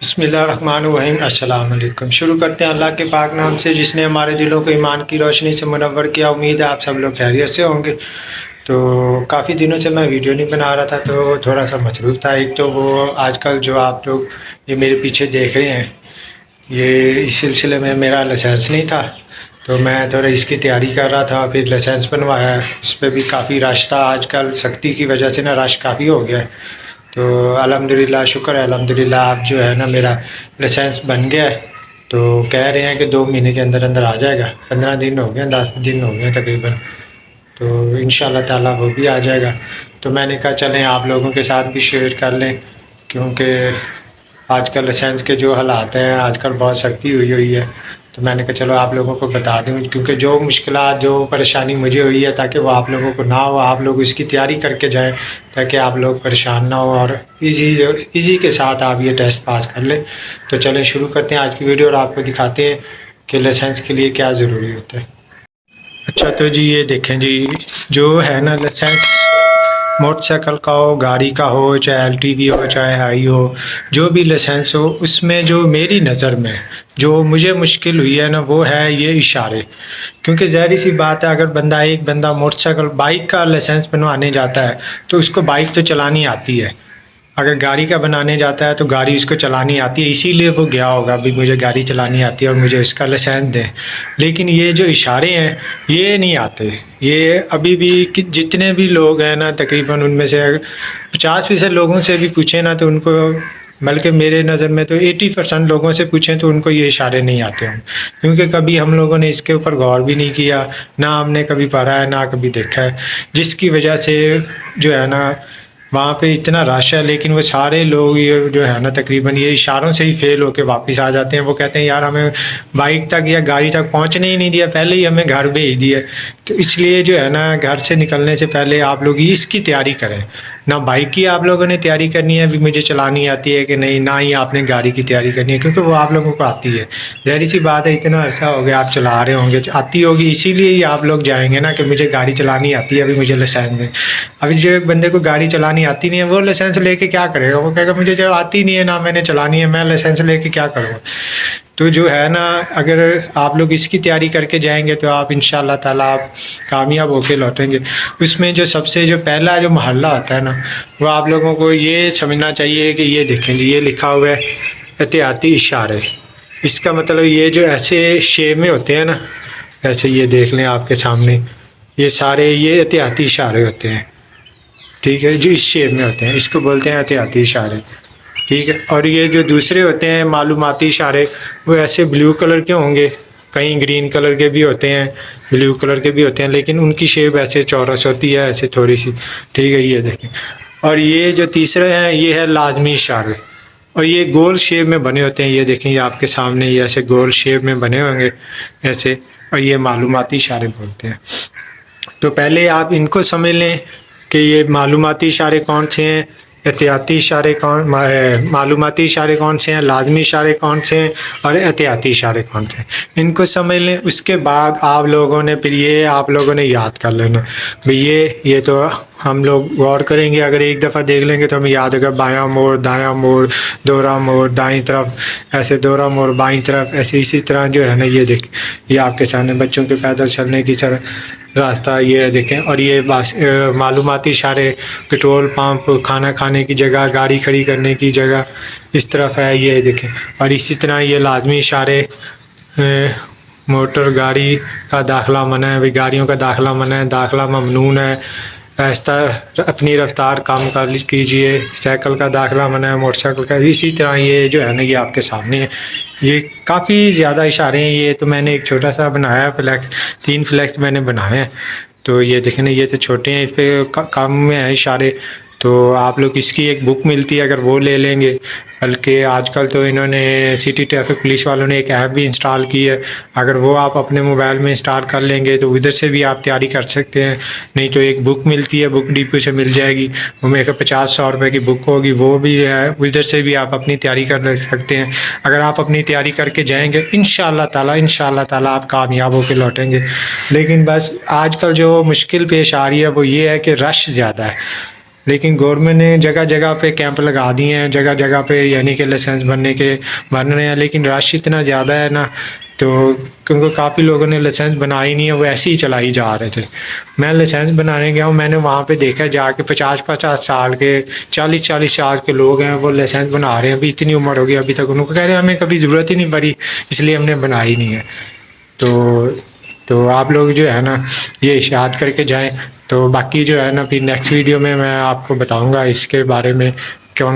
بسم اللہ الرحمن الرحیم۔ السلام علیکم۔ شروع کرتے ہیں اللہ کے پاک نام سے جس نے ہمارے دلوں کو ایمان کی روشنی سے منور کیا۔ امید ہے آپ سب لوگ خیریت سے ہوں گے۔ تو کافی دنوں سے میں ویڈیو نہیں بنا رہا تھا تو تھوڑا سا مصروف تھا۔ ایک تو وہ آج کل جو آپ لوگ یہ میرے پیچھے دیکھ رہے ہیں، یہ اس سلسلے میں میرا لائسنس نہیں تھا تو میں تھوڑا اس کی تیاری کر رہا تھا، پھر لائسنس بنوایا۔ اس پہ بھی کافی رش تھا، آج کل سختی کی وجہ سے نا رش کافی ہو گیا ہے۔ تو الحمدللہ شکر ہے الحمدللہ اب جو ہے نا میرا لائسنس بن گیا ہے۔ تو کہہ رہے ہیں کہ 2 مہینے کے اندر اندر آ جائے گا۔ 15 دن ہو گئے، 10 دن ہو گئے تقریباً، تو انشاءاللہ تعالیٰ وہ بھی آ جائے گا۔ تو میں نے کہا چلیں آپ لوگوں کے ساتھ بھی شیئر کر لیں، کیونکہ آج کل لائسنس کے جو حالات ہیں آج کل بہت سختی ہوئی ہے، تو میں نے کہا چلو آپ لوگوں کو بتا دوں، کیونکہ جو مشکلات جو پریشانی مجھے ہوئی ہے تاکہ وہ آپ لوگوں کو نہ ہو، آپ لوگ اس کی تیاری کر کے جائیں تاکہ آپ لوگ پریشان نہ ہو اور ایزی کے ساتھ آپ یہ ٹیسٹ پاس کر لیں۔ تو چلیں شروع کرتے ہیں آج کی ویڈیو اور آپ کو دکھاتے ہیں کہ لائسنس کے لیے کیا ضروری ہوتا ہے۔ اچھا تو جی یہ دیکھیں جی، جو ہے نا لائسنس موٹر سائیکل کا ہو، گاڑی کا ہو، چاہے ایل ٹی وی ہو، چاہے ہائی ہو، جو بھی لائسنس ہو، اس میں جو میری نظر میں جو مجھے مشکل ہوئی ہے نا وہ ہے یہ اشارے۔ کیونکہ ظاہری سی بات ہے، اگر ایک بندہ موٹر سائیکل بائک کا لائسنس بنوانے جاتا ہے تو اس کو بائک تو چلانی آتی ہے، اگر گاڑی کا بنانے جاتا ہے تو گاڑی اس کو چلانی آتی ہے، اسی لیے وہ گیا ہوگا بھی مجھے گاڑی چلانی آتی ہے اور مجھے اس کا لائسنس دیں۔ لیکن یہ جو اشارے ہیں یہ نہیں آتے۔ یہ ابھی بھی جتنے بھی لوگ ہیں نا تقریباً ان میں سے 50% لوگوں سے بھی پوچھیں نا تو ان کو، بلکہ میرے نظر میں تو 80% لوگوں سے پوچھیں تو ان کو یہ اشارے نہیں آتے ہوں، کیونکہ کبھی ہم لوگوں نے اس کے اوپر غور بھی نہیں کیا، نہ ہم نے کبھی پڑھا ہے نہ کبھی دیکھا ہے، جس کی وجہ سے جو ہے نا وہاں پہ اتنا رش ہے۔ لیکن وہ سارے لوگ یہ جو ہے نا تقریباً یہ اشاروں سے ہی فیل ہو کے واپس آ جاتے ہیں۔ وہ کہتے ہیں یار ہمیں بائک تک یا گاڑی تک پہنچنے ہی نہیں دیا، پہلے ہی ہمیں گھر بھیج دیا۔ تو اس لیے جو ہے نا گھر سے نکلنے سے پہلے آپ لوگ اس کی تیاری کریں، نہ بائک کی آپ لوگوں نے تیاری کرنی ہے بھی مجھے چلانی آتی ہے کہ نہیں، نہ ہی آپ نے گاڑی کی تیاری کرنی ہے، کیونکہ وہ آپ لوگوں کو آتی ہے۔ ظاہری سی بات ہے، اتنا عرصہ ہو گیا آپ چلا رہے ہوں گے، آتی ہوگی، اسی لیے ہی آپ لوگ جائیں گے نا کہ مجھے گاڑی چلانی آتی ہے، ابھی مجھے لائسنس دیں۔ ابھی جو ایک بندے کو گاڑی چلانی آتی نہیں ہے وہ لائسنس لے کے کیا کرے گا؟ وہ کہے گا مجھے جو آتی نہیں ہے نہ میں نے چلانی ہے، میں لائسنس لے کے کیا کروں گا؟ تو جو ہے نا اگر آپ لوگ اس کی تیاری کر کے جائیں گے تو آپ انشاءاللہ تعالیٰ آپ کامیاب ہو کے لوٹیں گے۔ اس میں جو سب سے جو پہلا جو محلہ ہوتا ہے نا وہ آپ لوگوں کو یہ سمجھنا چاہیے کہ یہ دیکھیں جی، یہ لکھا ہوا ہے احتیاطی اشارے۔ اس کا مطلب یہ جو ایسے شیپ میں ہوتے ہیں نا، ایسے یہ دیکھ لیں آپ کے سامنے، یہ سارے یہ احتیاطی اشارے ہوتے ہیں، ٹھیک ہے، جو اس شیپ میں ہوتے ہیں اس کو بولتے ہیں احتیاطی اشارے، ٹھیک ہے۔ اور یہ جو دوسرے ہوتے ہیں معلوماتی اشارے، وہ ایسے بلیو کلر کے ہوں گے، کہیں گرین کلر کے بھی ہوتے ہیں، بلیو کلر کے بھی ہوتے ہیں، لیکن ان کی شیپ ایسے چورس ہوتی ہے، ایسے تھوڑی سی، ٹھیک ہے، یہ دیکھیں۔ اور یہ جو تیسرے ہیں یہ ہے لازمی اشارے، اور یہ گول شیپ میں بنے ہوتے ہیں، یہ دیکھیں یہ آپ کے سامنے یہ ایسے گول شیپ میں بنے ہوں گے ایسے، اور یہ معلوماتی اشارے بولتے ہیں۔ تو پہلے آپ ان کو سمجھ لیں کہ یہ معلوماتی اشارے کون سے ہیں، احتیاطی اشارے معلوماتی اشارے کون سے ہیں، لازمی اشارے کون سے ہیں، اور احتیاطی اشارے کون سے ہیں، ان کو سمجھ لیں۔ اس کے بعد آپ لوگوں نے پھر یہ آپ لوگوں نے یاد کر لینا بھئی یہ تو ہم لوگ غور کریں گے، اگر ایک دفعہ دیکھ لیں گے تو ہمیں یاد ہوگا، بایاں موڑ، دایاں موڑ، دوہرا موڑ، دائیں طرف ایسے، دوہرا موڑ بائیں طرف ایسے، اسی طرح جو ہے نا یہ دیکھ، یہ آپ کے سامنے بچوں کے پیدل چلنے کی طرح راستہ یہ دیکھیں۔ اور یہ معلوماتی اشارے پٹرول پمپ، کھانا کھانے کی جگہ، گاڑی کھڑی کرنے کی جگہ اس طرف ہے، یہ دیکھیں۔ اور اسی طرح یہ لازمی اشارے، موٹر گاڑی کا داخلہ منع ہے، گاڑیوں کا داخلہ منع ہے، داخلہ ممنوع ہے، آہستہ اپنی رفتار کم کیجیے، سائیکل کا داخلہ منع ہے، موٹر سائیکل کا، اسی طرح یہ جو ہے نا یہ آپ کے سامنے ہے۔ یہ کافی زیادہ اشارے ہیں، یہ تو میں نے ایک چھوٹا سا بنایا ہے فلیکس، 3 فلیکس میں نے بنائے ہیں، تو یہ دیکھیں نا یہ تو چھوٹے ہیں، اس پہ کم میں ہیں اشارے۔ تو آپ لوگ اس کی ایک بک ملتی ہے اگر وہ لے لیں گے، بلکہ آج کل تو انہوں نے سٹی ٹریفک پولیس والوں نے ایک ایپ بھی انسٹال کی ہے، اگر وہ آپ اپنے موبائل میں انسٹال کر لیں گے تو ادھر سے بھی آپ تیاری کر سکتے ہیں، نہیں تو ایک بک ملتی ہے، بک ڈپو سے مل جائے گی، وہ میرے کو 50-100 روپے کی بک ہوگی، وہ بھی ہے، ادھر سے بھی آپ اپنی تیاری کر سکتے ہیں۔ اگر آپ اپنی تیاری کر کے جائیں گے انشاءاللہ تعالیٰ آپ کامیاب ہو کے لوٹیں گے۔ لیکن بس آج کل جو مشکل پیش آ رہی ہے وہ یہ ہے کہ رش زیادہ ہے، لیکن گورنمنٹ نے جگہ جگہ پہ کیمپ لگا دیے ہیں، جگہ جگہ پہ یعنی کہ لائسنس بن رہے ہیں، لیکن رش اتنا زیادہ ہے نا، تو کیونکہ کافی لوگوں نے لائسنس بنائی نہیں ہے، وہ ایسے ہی چلائی جا رہے تھے۔ میں لائسنس بنانے گیا ہوں، میں نے وہاں پہ دیکھا جا کے 50 سال کے 40 سال کے لوگ ہیں، وہ لائسنس بنا رہے ہیں، ابھی اتنی عمر ہو گئی ابھی تک، ان کو کہہ رہے ہیں ہمیں کبھی ضرورت ہی نہیں پڑی اس لیے ہم نے بنائی نہیں ہے۔ تو آپ لوگ جو ہے نا یہ اشاعت کر کے جائیں۔ تو باقی جو ہے نا پھر نیکسٹ ویڈیو میں آپ کو بتاؤں گا اس کے بارے میں،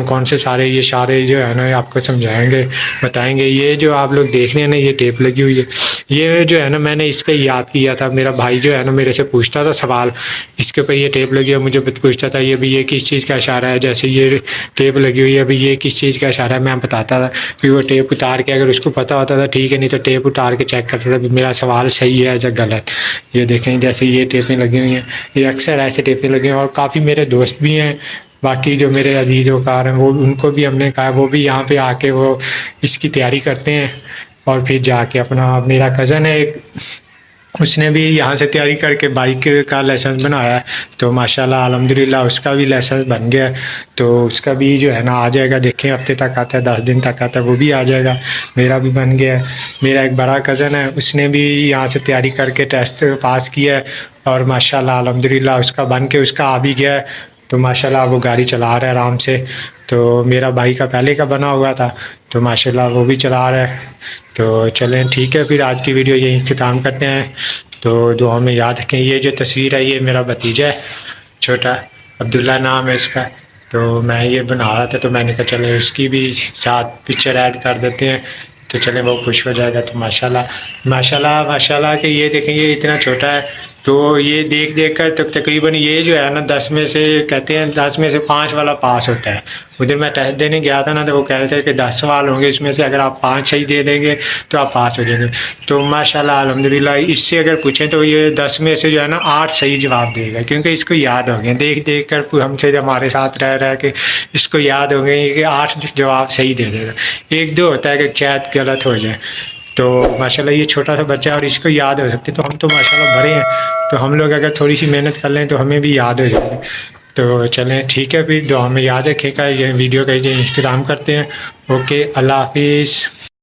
کون سے سارے یہ اشارے جو ہے نا آپ کو سمجھائیں گے، بتائیں گے۔ یہ جو آپ لوگ دیکھ رہے ہیں نا یہ ٹیپ لگی ہوئی ہے، یہ جو ہے نا میں نے اس پہ یاد کیا تھا، میرا بھائی جو ہے نا میرے سے پوچھتا تھا سوال، اس کے اوپر یہ ٹیپ لگی ہے، مجھے پوچھتا تھا یہ کس چیز کا اشارہ ہے، جیسے یہ ٹیپ لگی ہوئی ہے ابھی یہ کس چیز کا اشارہ ہے، میں بتاتا تھا، پھر وہ ٹیپ اتار کے اگر اس کو پتہ ہوتا تھا ٹھیک ہے، نہیں تو ٹیپ اتار کے چیک کرتا تھا میرا سوال صحیح ہے یا غلط۔ یہ دیکھیں جیسے یہ ٹیپیں لگی ہوئی ہیں، یہ اکثر ایسے ٹیپیں لگی ہیں، اور کافی میرے دوست بھی ہیں، باقی جو میرے عزیز و کار ہیں وہ ان کو بھی ہم نے کہا وہ بھی یہاں پہ آ کے وہ اس کی تیاری کرتے ہیں، اور پھر جا کے اپنا میرا کزن ہے ایک، اس نے بھی یہاں سے تیاری کر کے بائک کا لائسنس بنایا ہے، تو ماشاءاللہ الحمدللہ اس کا بھی لائسنس بن گیا ہے، تو اس کا بھی جو ہے نا آ جائے گا، دیکھیں ہفتے تک آتا ہے 10 دن تک آتا ہے، وہ بھی آ جائے گا، میرا بھی بن گیا ہے۔ میرا ایک بڑا کزن ہے اس نے بھی یہاں سے تیاری کر کے ٹیسٹ پاس کیا ہے، اور ماشاءاللہ الحمدللہ اس کا بن کے اس کا آ بھی گیا ہے، تو ماشاءاللہ وہ گاڑی چلا رہا ہے آرام سے۔ تو میرا بھائی کا پہلے کا بنا ہوا تھا، تو ماشاءاللہ وہ بھی چلا رہا ہے۔ تو چلیں ٹھیک ہے، پھر آج کی ویڈیو یہیں اختتام کرتے ہیں، تو دعاؤں میں یاد رکھیں۔ یہ جو تصویر ہے یہ میرا بھتیجا ہے چھوٹا، عبداللہ نام ہے اس کا، تو میں یہ بنا رہا تھا تو میں نے کہا چلیں اس کی بھی ساتھ پکچر ایڈ کر دیتے ہیں، تو چلیں وہ خوش ہو جائے گا۔ تو ماشاءاللہ کہ یہ دیکھیں یہ اتنا چھوٹا ہے، تو یہ دیکھ کر تقریباً یہ جو ہے نا 10 میں سے کہتے ہیں 10 میں سے 5 والا پاس ہوتا ہے۔ ادھر میں ٹیسٹ دینے گیا تھا نا تو وہ کہہ رہے تھے کہ 10 سوال ہوں گے، اس میں سے اگر آپ 5 صحیح دے دیں گے تو آپ پاس ہو جائیں گے۔ تو ماشاءاللہ الحمدللہ اس سے اگر پوچھیں تو یہ 10 میں سے جو ہے نا 8 صحیح جواب دے گا، کیونکہ اس کو یاد ہو گئے دیکھ کر ہم سے ہمارے ساتھ رہ کے اس کو یاد ہو گئے کہ 8 جواب صحیح دے دے گا، 1-2 ہوتا ہے کہ شاید غلط ہو جائے۔ تو ماشاءاللہ یہ چھوٹا سا بچہ ہے اور اس کو یاد ہو سکتی، تو ہم تو ماشاءاللہ بڑے ہیں، تو ہم لوگ اگر تھوڑی سی محنت کر لیں تو ہمیں بھی یاد ہو جائے گی۔ تو چلیں ٹھیک ہے، پھر دعا میں یاد رکھے گا۔ یہ ویڈیو کا یہ اختتام کرتے ہیں۔ اوکے، اللہ حافظ۔